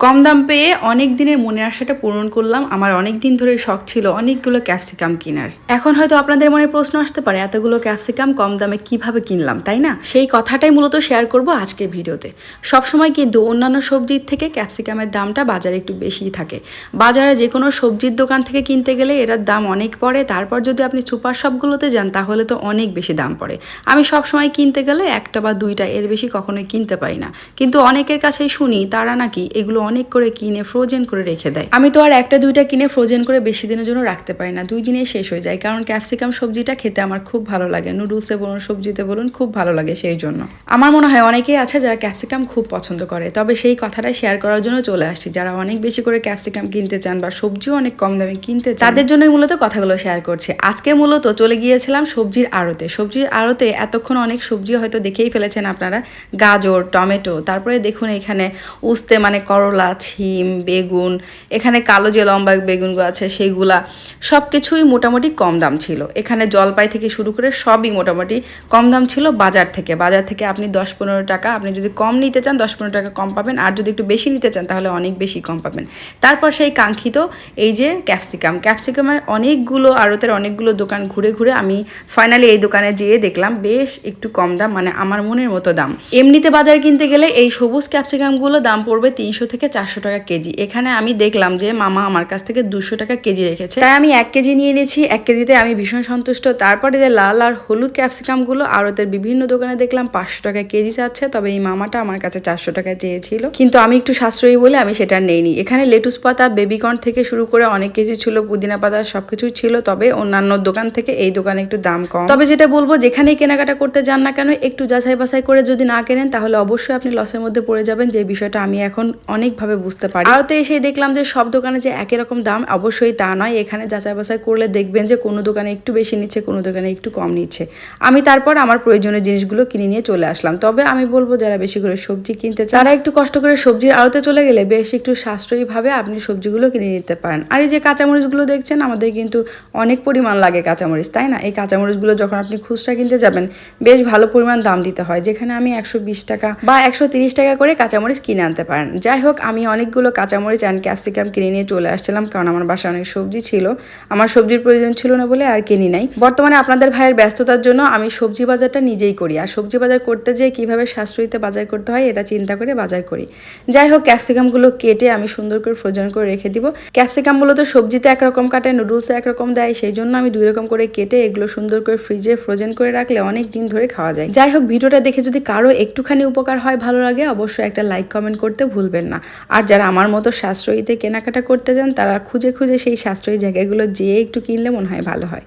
কম দাম পেয়ে অনেক দিনের মনের আশাটা পূরণ করলাম। আমার অনেক দিন ধরে শখ ছিল অনেকগুলো ক্যাপসিকাম কেনার। এখন হয়তো আপনাদের মনে প্রশ্ন আসতে পারে, এতগুলো ক্যাপসিকাম কম দামে কিভাবে কিনলাম, তাই না? সেই কথাটাই মূলত শেয়ার করব আজকের ভিডিওতে। সবসময় কিন্তু অন্যান্য সবজির থেকে ক্যাপসিকামের দামটা বাজারে একটু বেশিই থাকে। বাজারে যে কোনো সবজির দোকান থেকে কিনতে গেলে এটার দাম অনেক পড়ে, তারপর যদি আপনি সুপার শপগুলোতে যান তাহলে তো অনেক বেশি দাম পড়ে। আমি সবসময় কিনতে গেলে একটা বা দুইটা, এর বেশি কখনোই কিনতে পারি না। কিন্তু অনেকের কাছেই শুনি তারা নাকি এগুলো অনেক করে কিনে ফ্রোজেন করে রেখে দেয়। আমি তো আর একটা দুইটা কিনে ফ্রোজেন করে বেশি দিনের জন্য রাখতে পারি না, 2 দিনেই শেষ হয়ে যায়। কারণ ক্যাপসিকাম সবজিটা খেতে আমার খুব ভালো লাগে, নুডলসে বলুন সবজিতে বলুন খুব ভালো লাগে। সেই জন্য আমার মনে হয় অনেকেই আছে যারা ক্যাপসিকাম খুব পছন্দ করে। তবে সেই কথাটাই শেয়ার করার জন্য চলে আসছি। যারা অনেক বেশি করে ক্যাপসিকাম কিনতে চান বা সবজিও অনেক কম দামে কিনতে চান, তাদের জন্যই মূলত কথাগুলো শেয়ার করছি। আজকে মূলত চলে গিয়েছিলাম সবজির আড়তে। সবজির আড়তে এতক্ষণ অনেক সবজি হয়তো দেখেই ফেলেছেন আপনারা, গাজর, টমেটো, তারপরে দেখুন এখানে উস্তে মানে করলা, ছিম, বেগুন, এখানে কালো যে লম্বা বেগুনগুলো আছে সেইগুলা, সব কিছুই মোটামুটি কম দাম ছিল। এখানে জলপাই থেকে শুরু করে সবই মোটামুটি কম দাম ছিল বাজার থেকে। বাজার থেকে আপনি 10-15 টাকা, আপনি যদি কম নিতে চান 10-15 টাকা কম পাবেন, আর যদি একটু বেশি নিতে চান তাহলে অনেক বেশি কম পাবেন। তারপর সেই কাঙ্ক্ষিত এই যে ক্যাপসিকামের অনেকগুলো আড়তের অনেকগুলো দোকান ঘুরে ঘুরে আমি ফাইনালি এই দোকানে যেয়ে দেখলাম বেশ একটু কম দাম, মানে আমার মনের মতো দাম। এমনিতে বাজার কিনতে গেলে এই সবুজ ক্যাপসিকামগুলো দাম পড়বে 300 থেকে 400 টাকা কেজি। এখানে আমি দেখলাম যে মামা আমার কাছ থেকে 200 টাকা কেজি রেখেছে, তাই আমি 1 কেজি নিয়ে নিয়েছি। 1 কেজিতে আমি ভীষণ সন্তুষ্ট। তারপরে যে লাল আর হলুদ ক্যাপসিকামগুলো আড়তের বিভিন্ন দোকানে দেখলাম 500 টাকা কেজি চাচ্ছে, তবে এই মামাটা আমার কাছে 400 টাকা চেয়েছিল, কিন্তু আমি একটু সাশ্রয়ী বলে আমি সেটা নেইনি। এখানে লেটুস পাতা, বেবিকর্ন থেকে শুরু করে অনেক কিছু ছিল, পুদিনা পাতা, সবকিছুই ছিল। তবে অন্যান্য দোকান থেকে এই দোকানে একটু দাম কম। তবে যেটা বলবো, যেখানেই কেনাকাটা করতে যান না কেন একটু যাচাই বাছাই করে যদি না কেনেন তাহলে অবশ্যই আপনি লসের মধ্যে পড়ে যাবেন, যে বিষয়টা আমি এখন অনেকভাবে বুঝতে পারি। আরতে এসে দেখলাম যে সব দোকানে যে একই রকম দাম, অবশ্যই তা নয়। এখানে যাচাই বাছাই করলে দেখবেন যে কোনো দোকানে একটু বেশি নিচ্ছে, কোনো দোকানে একটু কম নিচ্ছে। আমি তারপর আমার প্রয়োজনীয় জিনিসগুলো কিনে নিয়ে চলে আসলাম। তবে আমি বলবো যারা বেশি করে সবজি কিনতে চান তারা একটু কষ্ট করে সবজির আড়তে চলে গেলে বেশ একটু সাশ্রয়ীভাবে আপনি সবজিগুলো কিনে নিতে পারেন। আর এই যে কাঁচামরিচগুলো দেখছেন, আমাদের কিন্তু অনেক পরিমাণ লাগে কাঁচামরিচ, তাই না? এই কাঁচামরিচগুলো যখন আপনি খুচরা কিনতে যাবেন বেশ ভালো পরিমাণ দাম দিতে হয়, যেখানে আমি 120 টাকা বা 130 টাকা করে কাঁচামরিচ কিনে আনতে পারেন। যাই হোক, আমি অনেকগুলো কাঁচামরিচ অ্যান্ড ক্যাপসিকাম কিনে নিয়ে চলে আসছিলাম, কারণ আমার বাসায় অনেক সবজি ছিল। আমার সবজির প্রয়োজন ছিল না বলে আর কিনি নাই। বর্তমানে আপনাদের ভাইয়ের ব্যস্ততার জন্য আমি সবজি বাজারটা নিজেই করি, আর সবজি বাজার করতে যেয়ে কীভাবে সাশ্রয়ীতে বাজার করতে হয় এটা চিন্তা করে বাজার করি। যাই হোক, ক্যাপসিকামগুলো কেটে আমি সুন্দর করে ফ্রোজেন করে রেখে দিব। ক্যাপসিকামগুলো তো সবজিতে একরকম কাটে, নুডলসে একরকম দেয়, সেই জন্য আমি 2 রকম করে কেটে এগুলো সুন্দর করে ফ্রিজে ফ্রোজেন করে রাখলে অনেক দিন ধরে খাওয়া যায়। যাই হোক, ভিডিওটা দেখে যদি কারো একটুখানি উপকার হয়, ভালো লাগে, অবশ্যই একটা লাইক কমেন্ট করতে ভুলবেন না। আর যারা আমার মতো সাশ্রয়ীতে কেনাকাটা করতে যান তারা খুঁজে খুঁজে সেই সাশ্রয়ী জায়গাগুলো যেয়ে একটু কিনলে মনে হয় ভালো হয়।